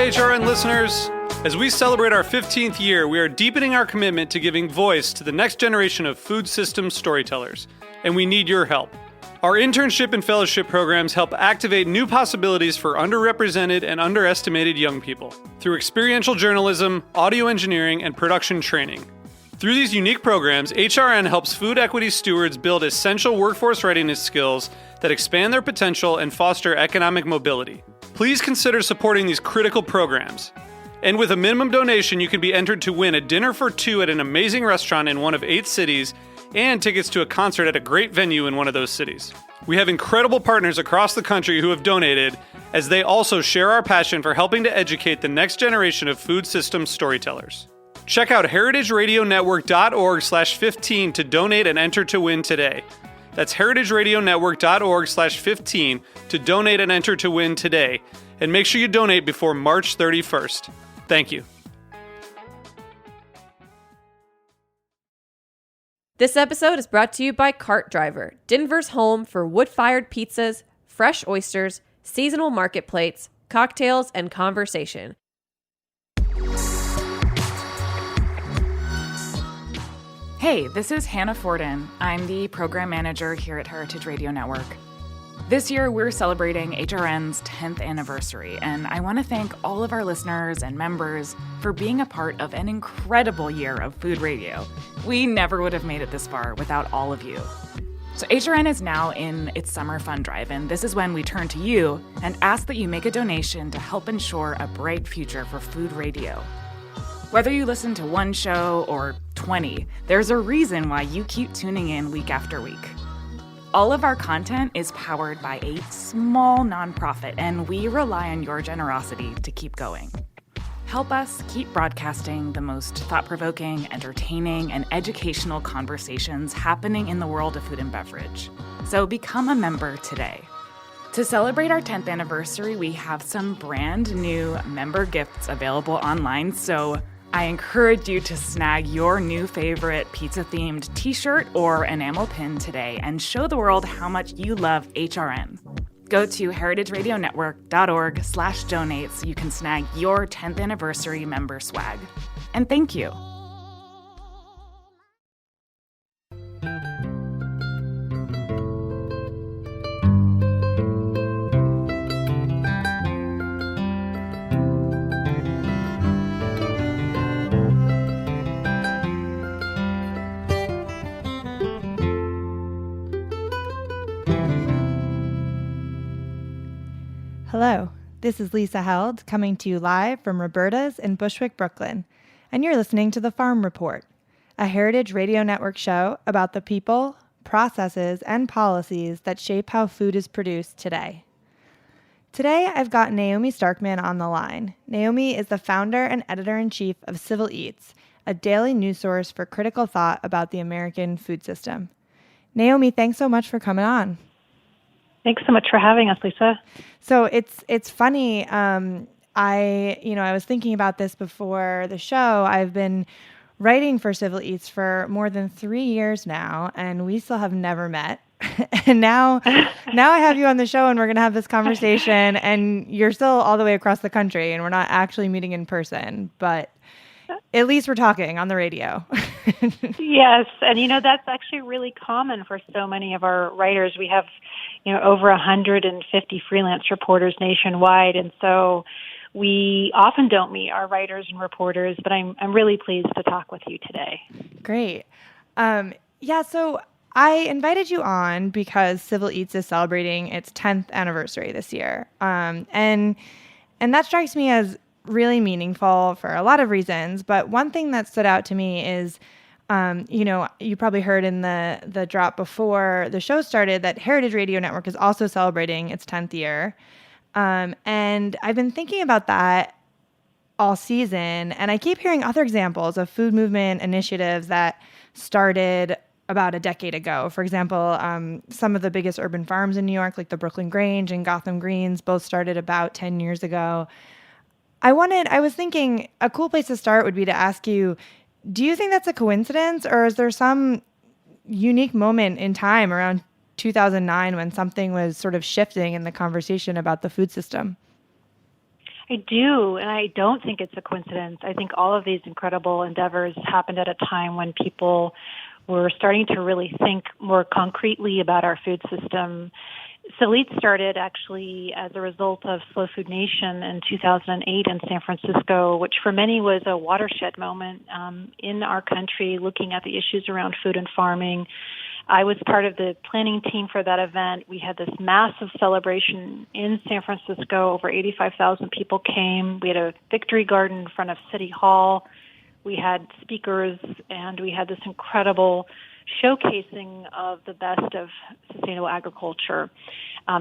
HRN listeners. As we celebrate our 15th year, we are deepening our commitment to giving voice to the next generation of food systems storytellers, and we need your help. Our internship and fellowship programs help activate new possibilities for underrepresented and underestimated young people through experiential journalism, audio engineering, and production training. Through these unique programs, HRN helps food equity stewards build essential workforce readiness skills that expand their potential and foster economic mobility. Please consider supporting these critical programs. And with a minimum donation, you can be entered to win a dinner for two at an amazing restaurant in one of 8 cities and tickets to a concert at a great venue in one of those cities. We have incredible partners across the country who have donated, as they also share our passion for helping to educate the next generation of food systems storytellers. Check out heritageradionetwork.org/15 to donate and enter to win today. That's heritageradionetwork.org/15 to donate and enter to win today. And make sure you donate before March 31st. Thank you. This episode is brought to you by Cart Driver, Denver's home for wood-fired pizzas, fresh oysters, seasonal market plates, cocktails, and conversation. Hey, this is Hannah Forden. I'm the program manager here at Heritage Radio Network. This year, we're celebrating HRN's 10th anniversary, and I want to thank all of our listeners and members for being a part of an incredible year of food radio. We never would have made it this far without all of you. So HRN is now in its summer fund drive, and this is when we turn to you and ask that you make a donation to help ensure a bright future for food radio. Whether you listen to one show or 20, there's a reason why you keep tuning in week after week. All of our content is powered by a small nonprofit, and we rely on your generosity to keep going. Help us keep broadcasting the most thought-provoking, entertaining, and educational conversations happening in the world of food and beverage. So become a member today. To celebrate our 10th anniversary, we have some brand new member gifts available online, so I encourage you to snag your new favorite pizza-themed t-shirt or enamel pin today and show the world how much you love HRN. Go to heritageradionetwork.org/donate so you can snag your 10th anniversary member swag. And thank you. Hello, this is Lisa Held coming to you live from Roberta's in Bushwick, Brooklyn, and you're listening to The Farm Report, a Heritage Radio Network show about the people, processes, and policies that shape how food is produced today. Today, I've got Naomi Starkman on the line. Naomi is the founder and editor-in-chief of Civil Eats, a daily news source for critical thought about the American food system. Naomi, thanks so much for coming on. Thanks so much for having us, Lisa. So it's funny. I was thinking about this before the show. I've been writing for Civil Eats for more than 3 years now, and we still have never met. And now I have you on the show, and we're going to have this conversation. And you're still all the way across the country, and we're not actually meeting in person, but at least we're talking on the radio. Yes, and that's actually really common for so many of our writers. We have over 150 freelance reporters nationwide, and so we often don't meet our writers and reporters, but I'm really pleased to talk with you today. Great. So I invited you on because Civil Eats is celebrating its 10th anniversary this year. And that strikes me as really meaningful for a lot of reasons. But one thing that stood out to me is, you probably heard in the drop before the show started that Heritage Radio Network is also celebrating its 10th year. And I've been thinking about that all season. And I keep hearing other examples of food movement initiatives that started about a decade ago. For example, some of the biggest urban farms in New York, like the Brooklyn Grange and Gotham Greens, both started about 10 years ago. I was thinking a cool place to start would be to ask you, do you think that's a coincidence, or is there some unique moment in time around 2009 when something was sort of shifting in the conversation about the food system? I do, and I don't think it's a coincidence. I think all of these incredible endeavors happened at a time when people were starting to really think more concretely about our food system. Civil Eats started actually as a result of Slow Food Nation in 2008 in San Francisco, which for many was a watershed moment in our country, looking at the issues around food and farming. I was part of the planning team for that event. We had this massive celebration in San Francisco. Over 85,000 people came. We had a victory garden in front of City Hall. We had speakers, and we had this incredible showcasing of the best of sustainable agriculture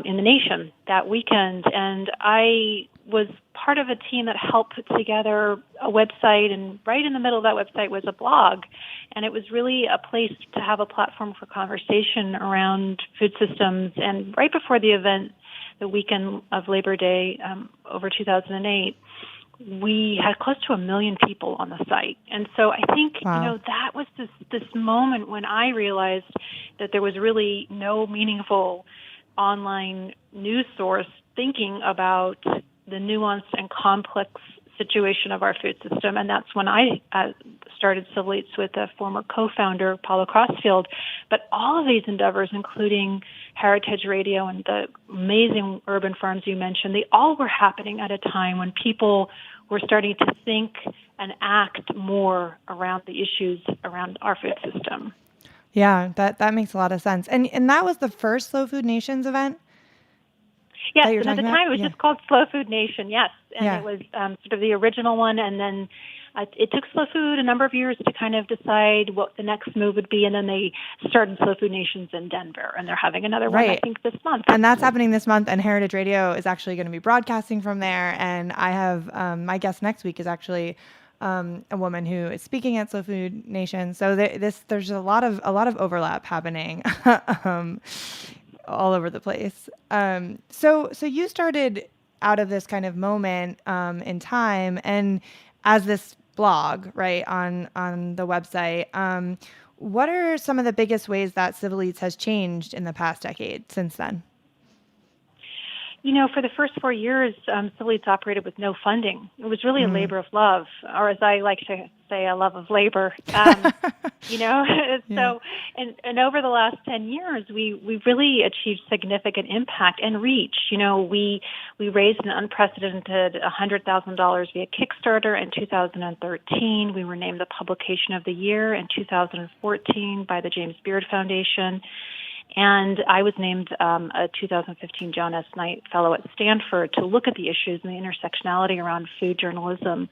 in the nation that weekend. And I was part of a team that helped put together a website, and right in the middle of that website was a blog. And it was really a place to have a platform for conversation around food systems. And right before the event, the weekend of Labor Day, over 2008, we had close to 1 million people on the site. And so I think, Wow. that was this moment when I realized that there was really no meaningful online news source thinking about the nuanced and complex situation of our food system. And that's when I started Civil Eats with a former co-founder, Paula Crossfield. But all of these endeavors, including Heritage Radio and the amazing urban farms you mentioned, they all were happening at a time when people were starting to think and act more around the issues around our food system. Yeah, that makes a lot of sense. And that was the first Slow Food Nations event? Yes, that you're and at the talking time about? it was Yeah. just called Slow Food Nation, yes. And Yeah. it was sort of the original one, and then it took Slow Food a number of years to kind of decide what the next move would be, and then they started Slow Food Nations in Denver, and they're having another one, I Right. think, this month. And that's happening this month, and Heritage Radio is actually going to be broadcasting from there. And I have my guest next week is actually a woman who is speaking at Slow Food Nation. So there's a lot of overlap happening all over the place. So you started out of this kind of moment in time, and as this blog, right, on the website. What are some of the biggest ways that Civil Eats has changed in the past decade since then? For the first 4 years, Civil Eats operated with no funding. It was really a labor of love, or as I like to say, a love of labor. So, and over the last 10 years, we really achieved significant impact and reach. We raised an unprecedented $100,000 via Kickstarter in 2013. We were named the Publication of the Year in 2014 by the James Beard Foundation. And I was named a 2015 John S. Knight Fellow at Stanford to look at the issues and the intersectionality around food journalism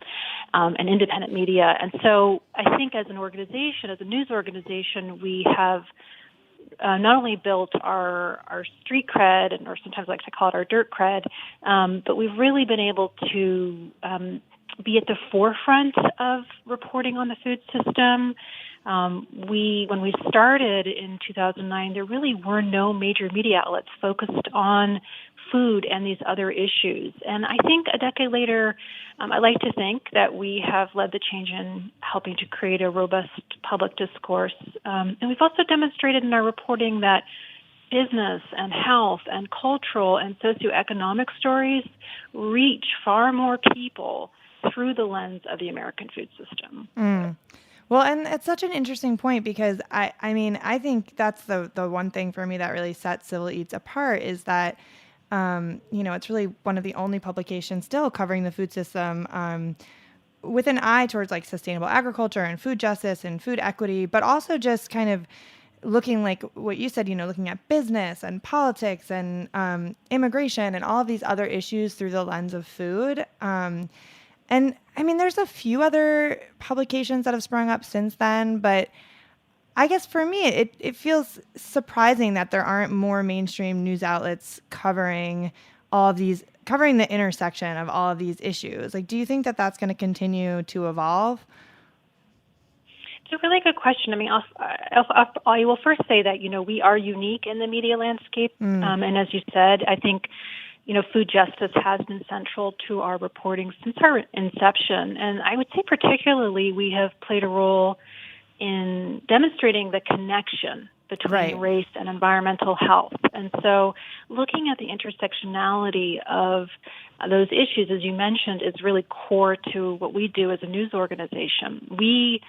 and independent media. And so I think as an organization, as a news organization, we have not only built our street cred, or sometimes I like to call it our dirt cred, but we've really been able to be at the forefront of reporting on the food system. When we started in 2009, there really were no major media outlets focused on food and these other issues. And I think a decade later, I like to think that we have led the change in helping to create a robust public discourse. And we've also demonstrated in our reporting that business and health and cultural and socioeconomic stories reach far more people through the lens of the American food system. Well, and it's such an interesting point because I think that's the one thing for me that really sets Civil Eats apart is that, it's really one of the only publications still covering the food system with an eye towards like sustainable agriculture and food justice and food equity, but also just kind of looking like what you said, looking at business and politics and immigration and all of these other issues through the lens of food. And I mean, there's a few other publications that have sprung up since then, but I guess for me, it feels surprising that there aren't more mainstream news outlets covering the intersection of all of these issues. Like, do you think that that's going to continue to evolve? It's a really good question. I mean, I will first say that, we are unique in the media landscape. And as you said, I think food justice has been central to our reporting since our inception. And I would say particularly we have played a role in demonstrating the connection between race and environmental health. And so looking at the intersectionality of those issues, as you mentioned, is really core to what we do as a news organization. We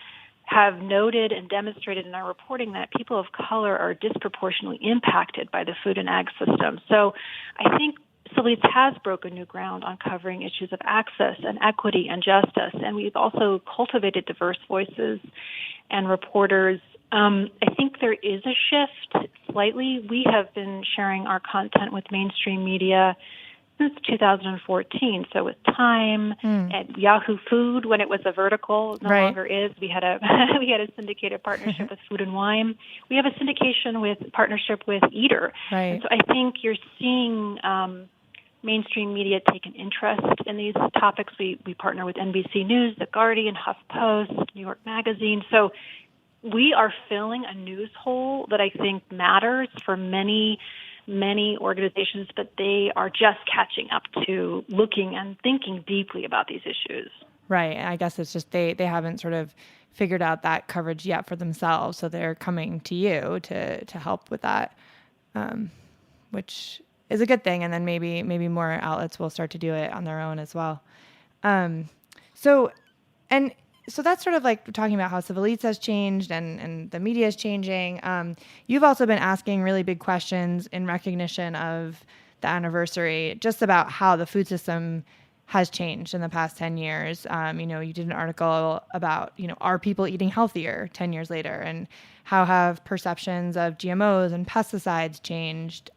have noted and demonstrated in our reporting that people of color are disproportionately impacted by the food and ag system. So I think Civil Eats has broken new ground on covering issues of access and equity and justice, and we've also cultivated diverse voices and reporters. I think there is a shift slightly. We have been sharing our content with mainstream media since 2014. So with Time and Yahoo Food, when it was a vertical, no longer is. We had a syndicated partnership with Food and Wine. We have a syndication with partnership with Eater. And so I think you're seeing mainstream media take an interest in these topics. We partner with NBC News, The Guardian, HuffPost, New York Magazine. So we are filling a news hole that I think matters for many organizations, but they are just catching up to looking and thinking deeply about these issues. Right. I guess it's just they haven't sort of figured out that coverage yet for themselves, so they're coming to you to help with that, which is a good thing. And then maybe more outlets will start to do it on their own as well. So that's sort of like talking about how Civil Eats has changed and the media is changing. You've also been asking really big questions in recognition of the anniversary, just about how the food system has changed in the past 10 years. You did an article about, are people eating healthier 10 years later, and how have perceptions of GMOs and pesticides changed?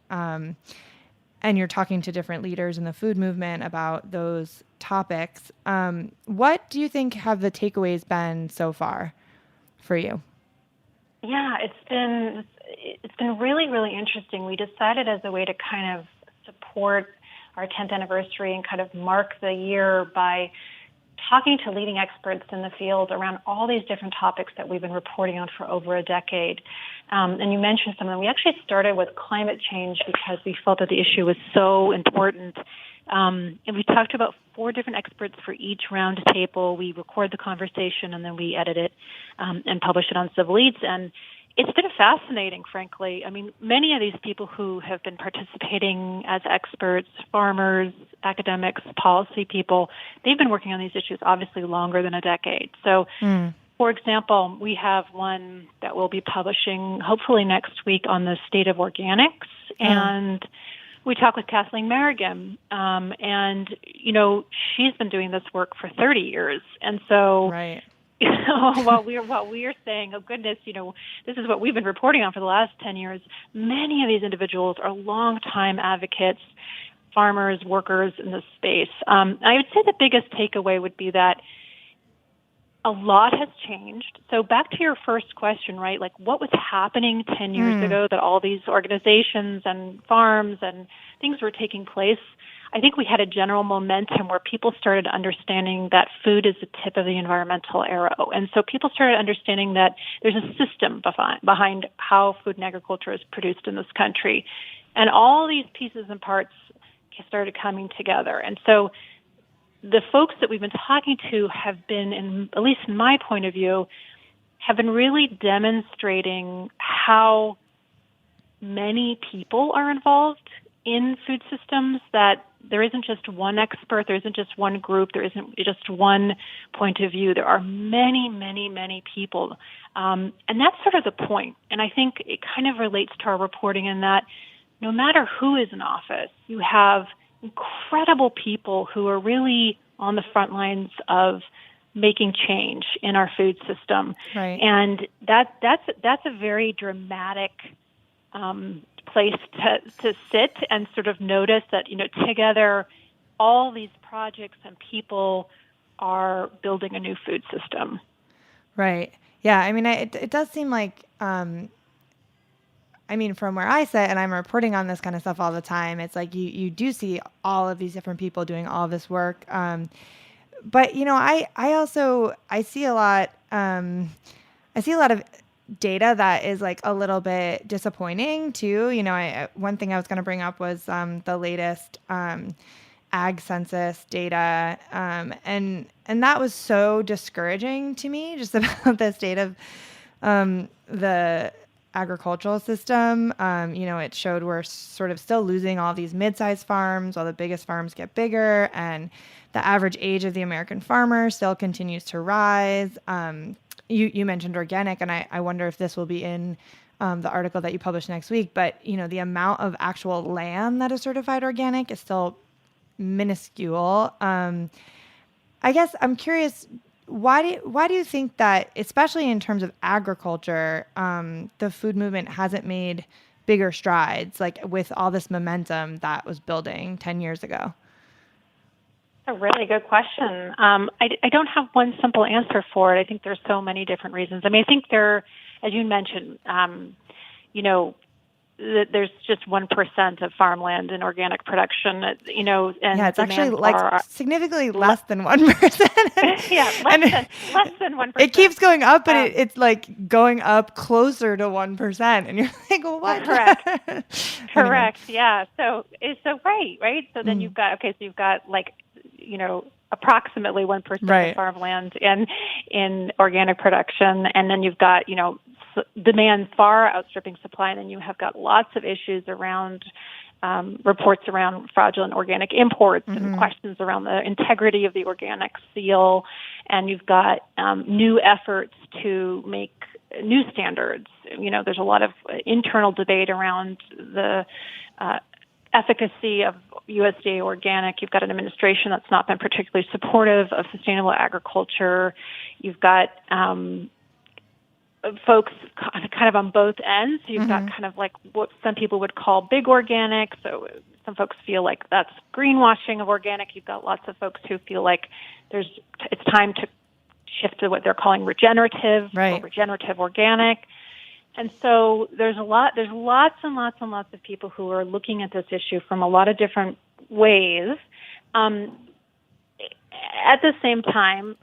And you're talking to different leaders in the food movement about those topics. What do you think have the takeaways been so far for you? Yeah, it's been really, really interesting. We decided as a way to kind of support our 10th anniversary and kind of mark the year by talking to leading experts in the field around all these different topics that we've been reporting on for over a decade. And you mentioned some of them. We actually started with climate change because we felt that the issue was so important. And we talked to about 4 different experts for each round table. We record the conversation and then we edit it and publish it on Civil Eats. And it's been fascinating, frankly. I mean, many of these people who have been participating as experts, farmers, academics, policy people, they've been working on these issues obviously longer than a decade. So, for example, we have one that we'll be publishing hopefully next week on the state of organics. And we talked with Kathleen Merrigan, and, she's been doing this work for 30 years. And so while we are saying, oh, goodness, this is what we've been reporting on for the last 10 years, many of these individuals are longtime advocates, farmers, workers in this space. I would say the biggest takeaway would be that a lot has changed. So back to your first question, right? Like, what was happening 10 years ago that all these organizations and farms and things were taking place? I think we had a general momentum where people started understanding that food is the tip of the environmental arrow. And so people started understanding that there's a system behind how food and agriculture is produced in this country. And all these pieces and parts started coming together. And so the folks that we've been talking to have been, at least in my point of view, have been really demonstrating how many people are involved in food systems, that there isn't just one expert, there isn't just one group, there isn't just one point of view. There are many, many, many people. And that's sort of the point. And I think it kind of relates to our reporting in that no matter who is in office, you have incredible people who are really on the front lines of making change in our food system. Right. And that's a very dramatic place to sit and sort of notice that, together all these projects and people are building a new food system. Right. Yeah. I mean, it does seem like, from where I sit, and I'm reporting on this kind of stuff all the time, it's like you do see all of these different people doing all of this work. But, I see a lot of data that is like a little bit disappointing too. One thing I was going to bring up was the latest ag census data. And that was so discouraging to me, just about the state of the agricultural system. It showed we're sort of still losing all these mid-sized farms while the biggest farms get bigger, and the average age of the American farmer still continues to rise. You mentioned organic, and I wonder if this will be in the article that you publish next week, but the amount of actual land that is certified organic is still minuscule. I guess I'm curious, why do you think that, especially in terms of agriculture, the food movement hasn't made bigger strides, like with all this momentum that was building 10 years ago? A really good question. I don't have one simple answer for it. I think there's so many different reasons. I mean, I think there, as you mentioned, there's just 1% of farmland in organic production, and it's actually like significantly less than 1%. Yeah, less than 1%. It keeps going up, but it's like going up closer to 1%, and you're like, well, what? Correct. Yeah. So right. So then you've got like, approximately 1% of farmland in organic production, and then you've got demand far outstripping supply, and then you have got lots of issues around reports around fraudulent organic imports and questions around the integrity of the organic seal, and you've got new efforts to make new standards. There's a lot of internal debate around the efficacy of USDA organic. You've got an administration that's not been particularly supportive of sustainable agriculture. You've got folks kind of on both ends. You've got kind of like what some people would call big organic. So some folks feel like that's greenwashing of organic. You've got lots of folks who feel like it's time to shift to what they're calling regenerative or regenerative organic. And so there's lots and lots and lots of people who are looking at this issue from a lot of different ways. At the same time,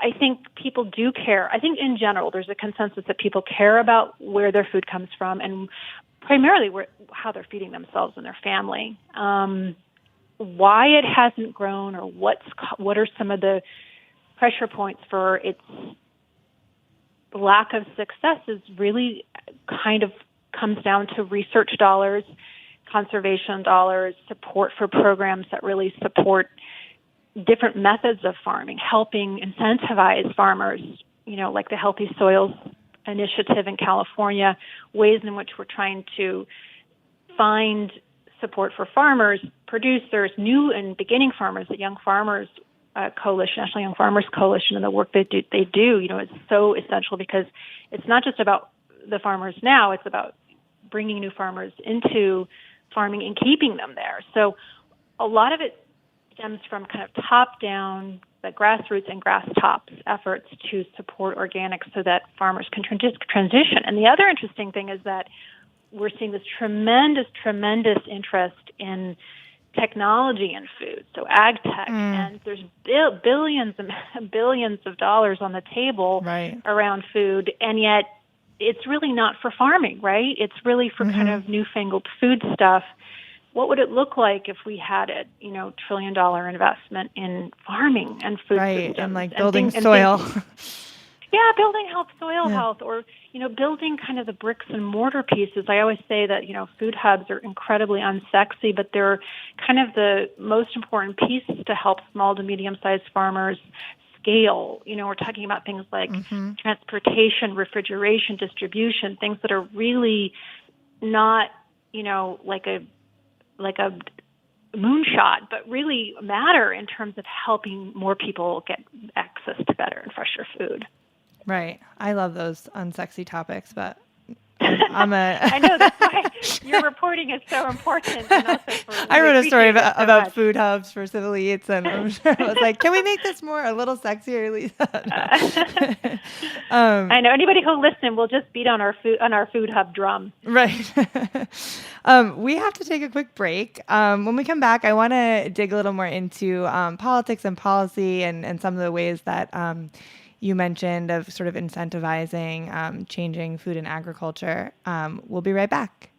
I think people do care. I think in general, there's a consensus that people care about where their food comes from and primarily how they're feeding themselves and their family. Why it hasn't grown, or what are some of the pressure points for its lack of success, is really kind of comes down to research dollars, conservation dollars, support for programs that really support different methods of farming, helping incentivize farmers, like the Healthy Soils Initiative in California, ways in which we're trying to find support for farmers, producers, new and beginning farmers, the Young Farmers Coalition, National Young Farmers Coalition, and the work they do, is so essential, because it's not just about the farmers now, it's about bringing new farmers into farming and keeping them there. So a lot of it stems from kind of top-down, the grassroots and grass tops efforts to support organic so that farmers can transition. And the other interesting thing is that we're seeing this tremendous interest in technology in food, so ag tech, and there's billions and billions of dollars on the table around food, and yet it's really not for farming, right? It's really for kind of newfangled food stuff. What would it look like if we had a $1 trillion investment in farming and food systems, and like building soil? Building soil health, or building kind of the bricks and mortar pieces. I always say that food hubs are incredibly unsexy, but they're kind of the most important pieces to help small to medium-sized farmers scale. We're talking about things like transportation, refrigeration, distribution, things that are really not like a moonshot, but really matter in terms of helping more people get access to better and fresher food. Right. I love those unsexy topics, but I know, that's why your reporting is so important. And also I wrote a story about food hubs for Civil Eats, and I'm sure I was like, can we make this a little sexier, Lisa? I know anybody who'll listen will just beat on our food hub drum. Right. We have to take a quick break. When we come back, I want to dig a little more into politics and policy and some of the ways that you mentioned of sort of incentivizing changing food and agriculture. We'll be right back.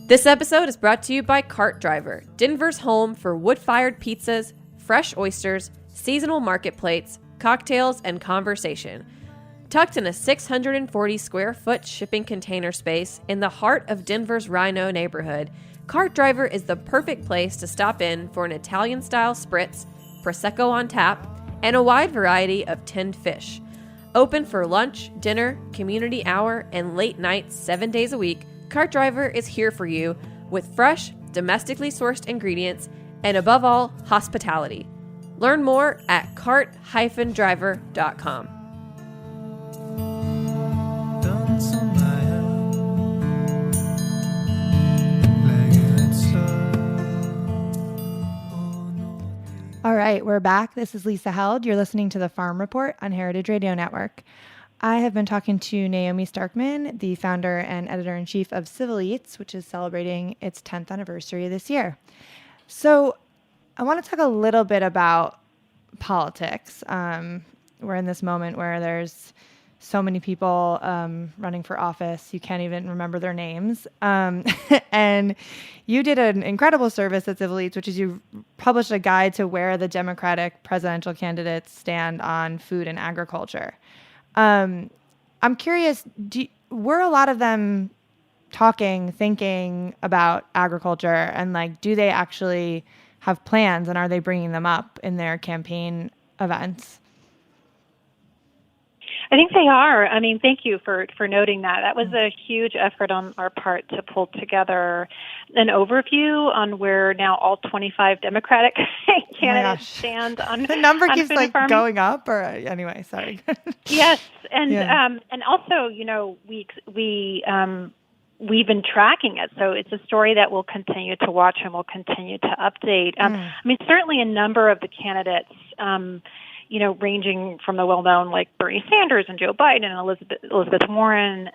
This episode is brought to you by Cart Driver, Denver's home for wood-fired pizzas, fresh oysters, seasonal market plates, cocktails, and conversation. Tucked in a 640 square foot shipping container space in the heart of Denver's RiNo neighborhood, Cart Driver is the perfect place to stop in for an Italian-style spritz, Prosecco on tap, and a wide variety of tinned fish. Open for lunch, dinner, community hour, and late nights 7 days a week, Cart Driver is here for you with fresh, domestically sourced ingredients and, above all, hospitality. Learn more at cart-driver.com. All right, we're back. This is Lisa Held. You're listening to the Farm Report on Heritage Radio Network. I have been talking to Naomi Starkman, the founder and editor-in-chief of Civil Eats, which is celebrating its 10th anniversary this year. So I want to talk a little bit about politics. We're in this moment where there's so many people running for office, you can't even remember their names. And you did an incredible service at Civil Eats, which is you published a guide to where the Democratic presidential candidates stand on food and agriculture. I'm curious, were a lot of them thinking about agriculture, and like, do they actually have plans, and are they bringing them up in their campaign events? I think they are. I mean, thank you for noting that. That was a huge effort on our part to pull together an overview on where now all 25 Democratic candidates stand on the number on keeps food like farming. going up, or anyway, sorry. Yes, and Yeah. and also, you know, we've been tracking it, so it's a story that we'll continue to watch and we'll continue to update. I mean, certainly a number of the candidates. You know, ranging from the well-known like Bernie Sanders and Joe Biden and Elizabeth Warren,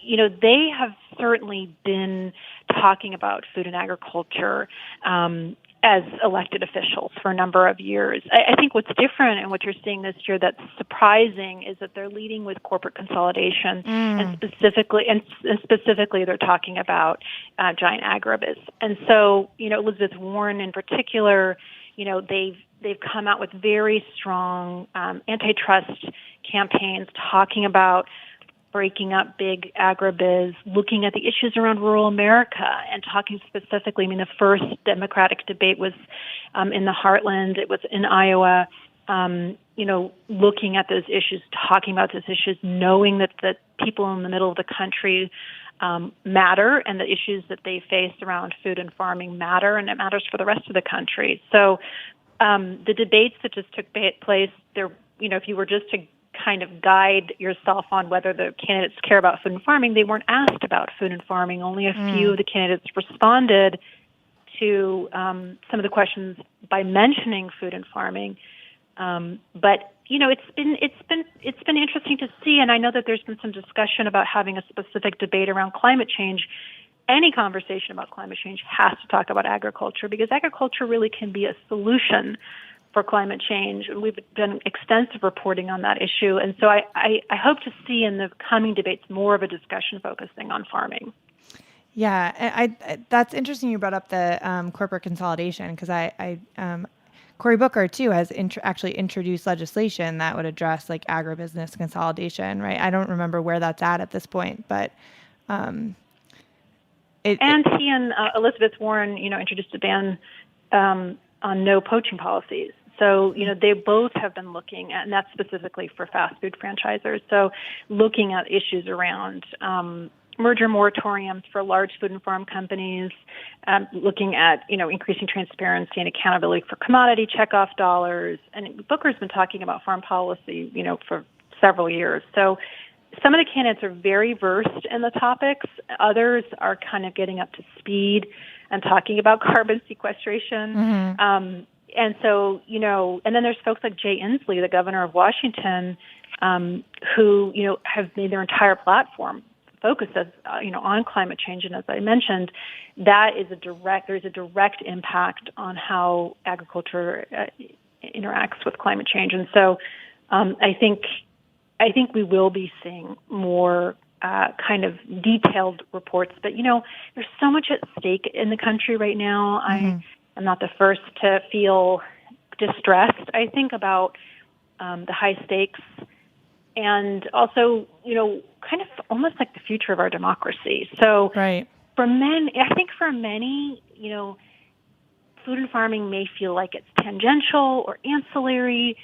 you know, they have certainly been talking about food and agriculture as elected officials for a number of years. I think what's different and what you're seeing this year that's surprising is that they're leading with corporate consolidation, and specifically they're talking about giant agribiz. And so, you know, Elizabeth Warren in particular, you know, they've come out with very strong antitrust campaigns talking about breaking up big agribiz, looking at the issues around rural America, and talking specifically. I mean, the first Democratic debate was in the Heartland. It was in Iowa. You know, looking at those issues, talking about those issues, knowing that the people in the middle of the country matter, and the issues that they face around food and farming matter, and it matters for the rest of the country. So the debates that just took place, there, you know, if you were just to kind of guide yourself on whether the candidates care about food and farming, they weren't asked about food and farming. Only a few of the candidates responded to some of the questions by mentioning food and farming. But you know, it's been interesting to see, and I know that there's been some discussion about having a specific debate around climate change. Any conversation about climate change has to talk about agriculture, because agriculture really can be a solution for climate change. We've done extensive reporting on that issue. And so I hope to see in the coming debates more of a discussion focusing on farming. Yeah, I that's interesting you brought up the corporate consolidation, because Cory Booker, too, has actually introduced legislation that would address like agribusiness consolidation, right? I don't remember where that's at this point, but... he and Elizabeth Warren, you know, introduced a ban on no poaching policies. So, you know, they both have been looking at, and that's specifically for fast food franchisors. So looking at issues around merger moratoriums for large food and farm companies, looking at, you know, increasing transparency and accountability for commodity checkoff dollars. And Booker's been talking about farm policy, you know, for several years. So some of the candidates are very versed in the topics. Others are kind of getting up to speed and talking about carbon sequestration. And so, you know, and then there's folks like Jay Inslee, the governor of Washington, who, you know, have made their entire platform focus, you know, on climate change. And as I mentioned, that is there's a direct impact on how agriculture interacts with climate change. And so I think we will be seeing more kind of detailed reports. But, you know, there's so much at stake in the country right now. I'm not the first to feel distressed, I think, about the high stakes and also, kind of almost like the future of our democracy. So Right. for many, food and farming may feel like it's tangential or ancillary,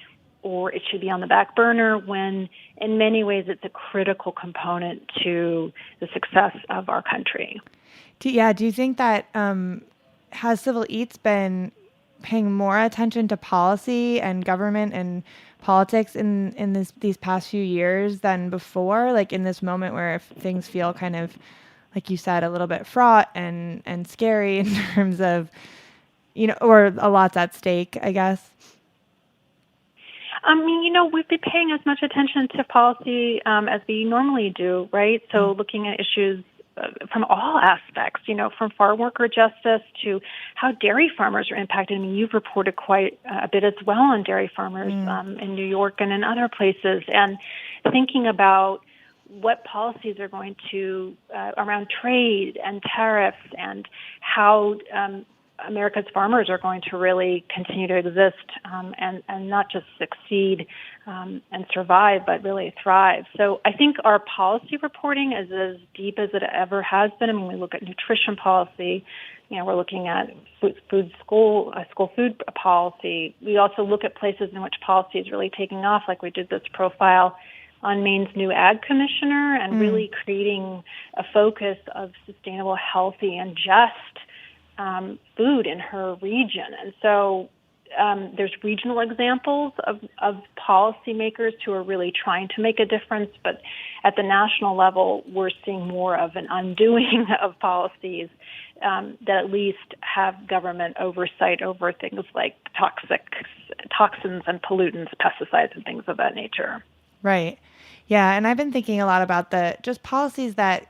or it should be on the back burner, when in many ways it's a critical component to the success of our country. Do you think that has Civil Eats been paying more attention to policy and government and politics in these past few years than before? Like in this moment where if things feel kind of, like you said, a little bit fraught and scary in terms of, or a lot's at stake, I guess. We've been paying as much attention to policy as we normally do, right? So looking at issues from all aspects, from farm worker justice to how dairy farmers are impacted. I mean, you've reported quite a bit as well on dairy farmers in New York and in other places, and thinking about what policies are going to around trade and tariffs and how America's farmers are going to really continue to exist and not just succeed and survive, but really thrive. So I think our policy reporting is as deep as it ever has been. I mean, we look at nutrition policy. We're looking at school food policy. We also look at places in which policy is really taking off, like we did this profile on Maine's new ag commissioner and really creating a focus of sustainable, healthy, and just food in her region. And so there's regional examples of policymakers who are really trying to make a difference, but at the national level, we're seeing more of an undoing of policies that at least have government oversight over things like toxins and pollutants, pesticides, and things of that nature. Right. Yeah, and I've been thinking a lot about just policies that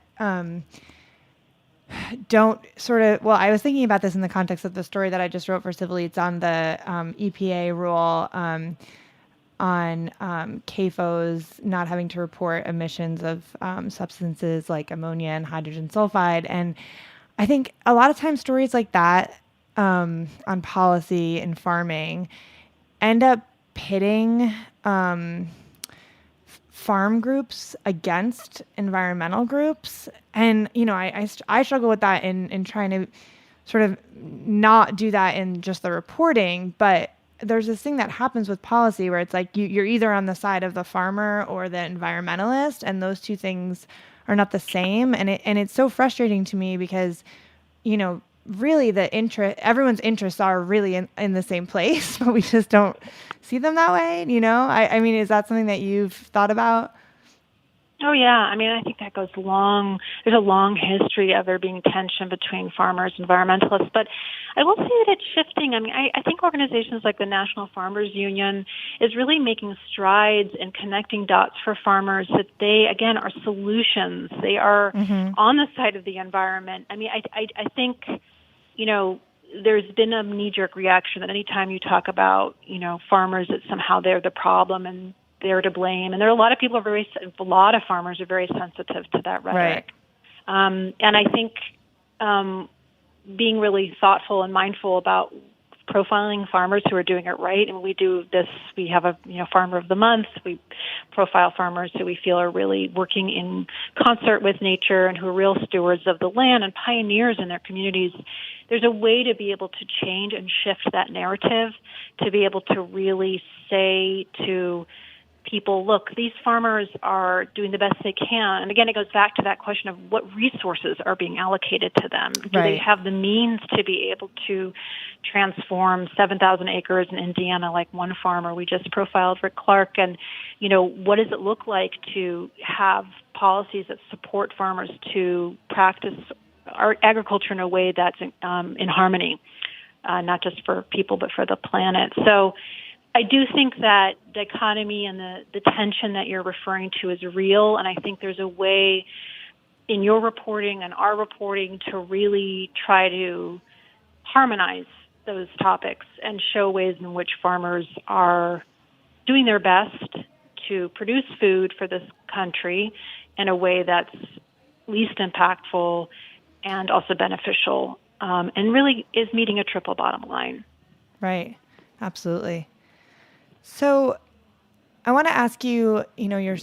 don't sort of, well, I was thinking about this in the context of the story that I just wrote for Civil Eats on the EPA rule on CAFOs not having to report emissions of substances like ammonia and hydrogen sulfide. And I think a lot of times stories like that on policy and farming end up pitting farm groups against environmental groups. And, I struggle with that in trying to sort of not do that in just the reporting, but there's this thing that happens with policy where it's like you're either on the side of the farmer or the environmentalist, and those two things are not the same. And it's so frustrating to me because, really everyone's interests are really in the same place, but we just don't see them that way. I mean, is that something that you've thought about? Oh, yeah. I mean, I think that goes long. There's a long history of there being tension between farmers and environmentalists. But I will say that it's shifting. I mean, I think organizations like the National Farmers Union is really making strides in connecting dots for farmers that they, again, are solutions. They are on the side of the environment. I mean, I think, there's been a knee-jerk reaction that anytime you talk about, farmers, that somehow they're the problem and they're to blame. And there are a lot of people a lot of farmers are very sensitive to that rhetoric. Right. And I think being really thoughtful and mindful about profiling farmers who are doing it right. And we do this, we have a Farmer of the Month. We profile farmers who we feel are really working in concert with nature and who are real stewards of the land and pioneers in their communities. There's a way to be able to change and shift that narrative, to be able to really say to people, look, these farmers are doing the best they can. And again, it goes back to that question of what resources are being allocated to them. Do they have the means to be able to transform 7,000 acres in Indiana, like one farmer we just profiled, Rick Clark? And, what does it look like to have policies that support farmers to practice our agriculture in a way that's in harmony, not just for people, but for the planet? So I do think that dichotomy and the tension that you're referring to is real, and I think there's a way in your reporting and our reporting to really try to harmonize those topics and show ways in which farmers are doing their best to produce food for this country in a way that's least impactful and also beneficial, and really is meeting a triple bottom line. Right. Absolutely. So I want to ask you, you're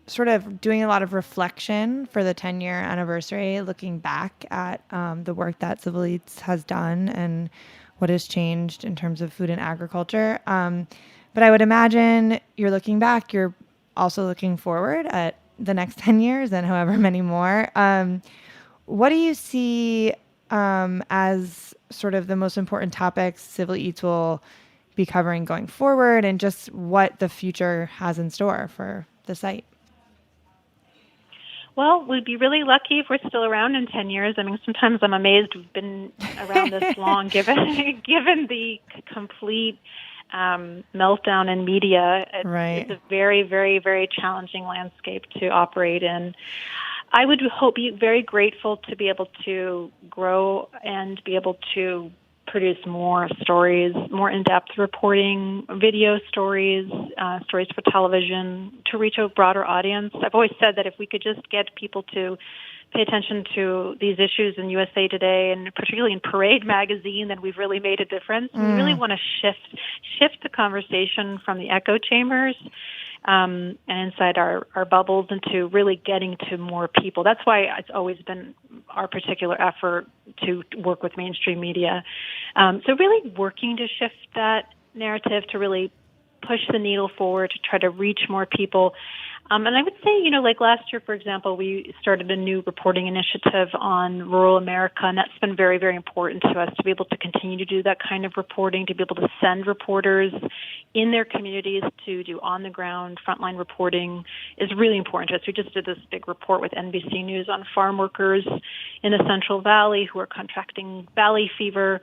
sort of doing a lot of reflection for the 10-year anniversary, looking back at the work that Civil Eats has done and what has changed in terms of food and agriculture. But I would imagine you're looking back, you're also looking forward at the next 10 years and however many more. What do you see as sort of the most important topics Civil Eats will be covering going forward, and just what the future has in store for the site? Well, we'd be really lucky if we're still around in 10 years. I mean, sometimes I'm amazed we've been around this long, given the complete meltdown in media. Right. It's a very, very, very challenging landscape to operate in. I would be very grateful to be able to grow and be able to produce more stories, more in-depth reporting, video stories, stories for television, to reach a broader audience. I've always said that if we could just get people to pay attention to these issues in USA Today and particularly in Parade magazine, then we've really made a difference. We really want to shift the conversation from the echo chambers and inside our bubbles into really getting to more people. That's why it's always been our particular effort to work with mainstream media. So really working to shift that narrative, to really push the needle forward, to try to reach more people. And I would say, like last year, for example, we started a new reporting initiative on rural America, and that's been very, very important to us to be able to continue to do that kind of reporting, to be able to send reporters in their communities to do on-the-ground frontline reporting is really important to us. We just did this big report with NBC News on farm workers in the Central Valley who are contracting valley fever.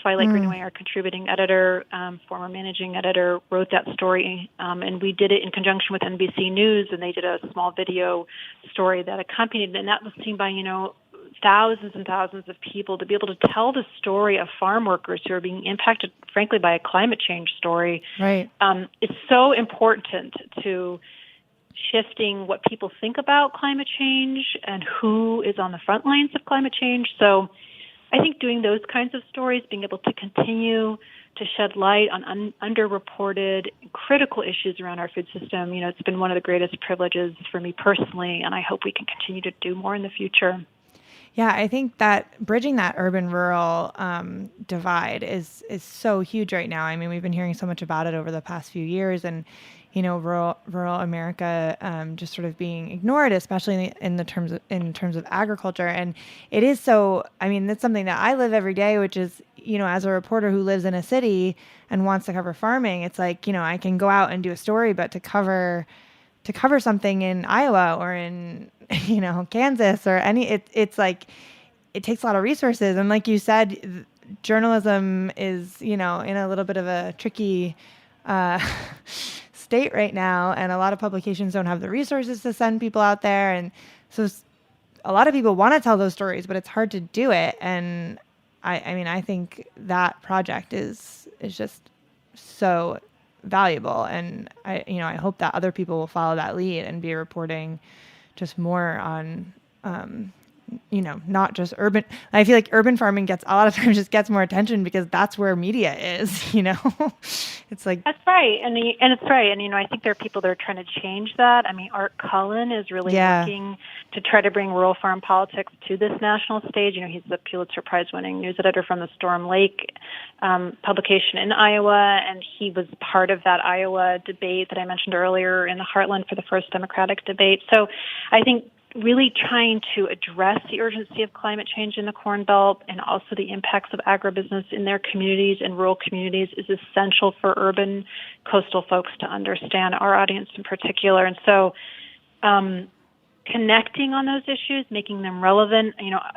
Twilight Greenaway, our contributing editor, former managing editor, wrote that story, and we did it in conjunction with NBC News, and they did a small video story that accompanied it, and that was seen by, thousands and thousands of people, to be able to tell the story of farm workers who are being impacted, frankly, by a climate change story. Right. It's so important to shifting what people think about climate change and who is on the front lines of climate change. So I think doing those kinds of stories, being able to continue to shed light on underreported critical issues around our food system, it's been one of the greatest privileges for me personally, and I hope we can continue to do more in the future. Yeah, I think that bridging that urban-rural divide is so huge right now. I mean, we've been hearing so much about it over the past few years, and rural America just sort of being ignored, especially in terms of agriculture. And it is so. I mean, that's something that I live every day, which is, as a reporter who lives in a city and wants to cover farming, it's like, I can go out and do a story, but to cover something in Iowa or in Kansas or it's like it takes a lot of resources. And like you said, journalism is in a little bit of a tricky state right now, and a lot of publications don't have the resources to send people out there, and so a lot of people want to tell those stories, but it's hard to do it. And I think that project is just so valuable, and I hope that other people will follow that lead and be reporting just more on not just urban. I feel like urban farming a lot of times just gets more attention because that's where media is, It's like... That's right. And it's right. And, I think there are people that are trying to change that. I mean, Art Cullen is really working to try to bring rural farm politics to this national stage. He's the Pulitzer Prize-winning news editor from the Storm Lake publication in Iowa, and he was part of that Iowa debate that I mentioned earlier in the Heartland for the first Democratic debate. So I think really trying to address the urgency of climate change in the Corn Belt and also the impacts of agribusiness in their communities and rural communities is essential for urban coastal folks to understand, our audience in particular. And so connecting on those issues, making them relevant,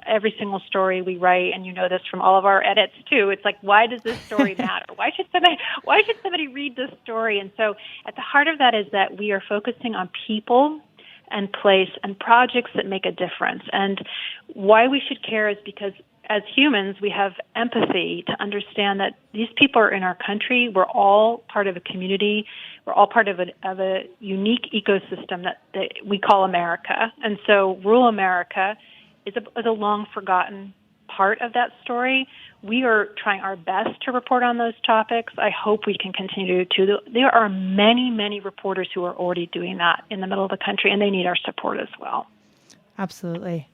every single story we write, and this from all of our edits too, it's like, why does this story matter? Why should somebody read this story? And so at the heart of that is that we are focusing on people and place and projects that make a difference. And why we should care is because as humans, we have empathy to understand that these people are in our country. We're all part of a community. We're all part of a unique ecosystem that we call America. And so rural America is a long forgotten part of that story. We are trying our best to report on those topics. I hope we can continue to. There are many, many reporters who are already doing that in the middle of the country, and they need our support as well. Absolutely.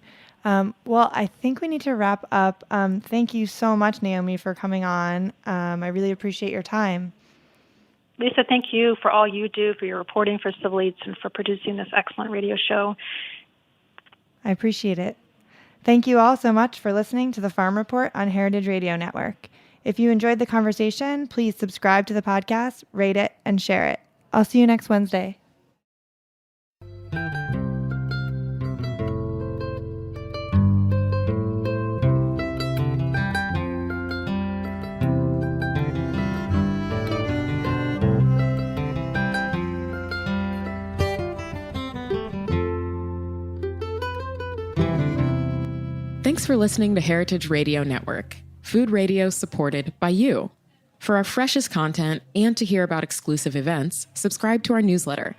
Well, I think we need to wrap up. Thank you so much, Naomi, for coming on. I really appreciate your time. Lisa, thank you for all you do, for your reporting for Civil Eats, and for producing this excellent radio show. I appreciate it. Thank you all so much for listening to the Farm Report on Heritage Radio Network. If you enjoyed the conversation, please subscribe to the podcast, rate it, and share it. I'll see you next Wednesday. Thanks for listening to Heritage Radio Network, food radio supported by you. For our freshest content and to hear about exclusive events, subscribe to our newsletter.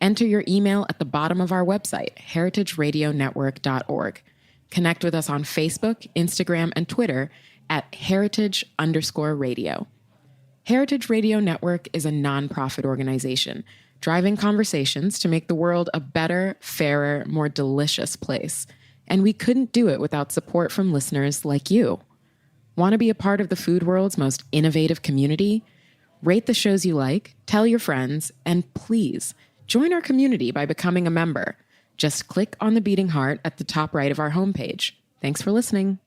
Enter your email at the bottom of our website, heritageradionetwork.org. Connect with us on Facebook, Instagram, and Twitter at heritage_radio. Heritage Radio Network is a nonprofit organization driving conversations to make the world a better, fairer, more delicious place. And we couldn't do it without support from listeners like you. Want to be a part of the food world's most innovative community? Rate the shows you like, tell your friends, and please join our community by becoming a member. Just click on the beating heart at the top right of our homepage. Thanks for listening.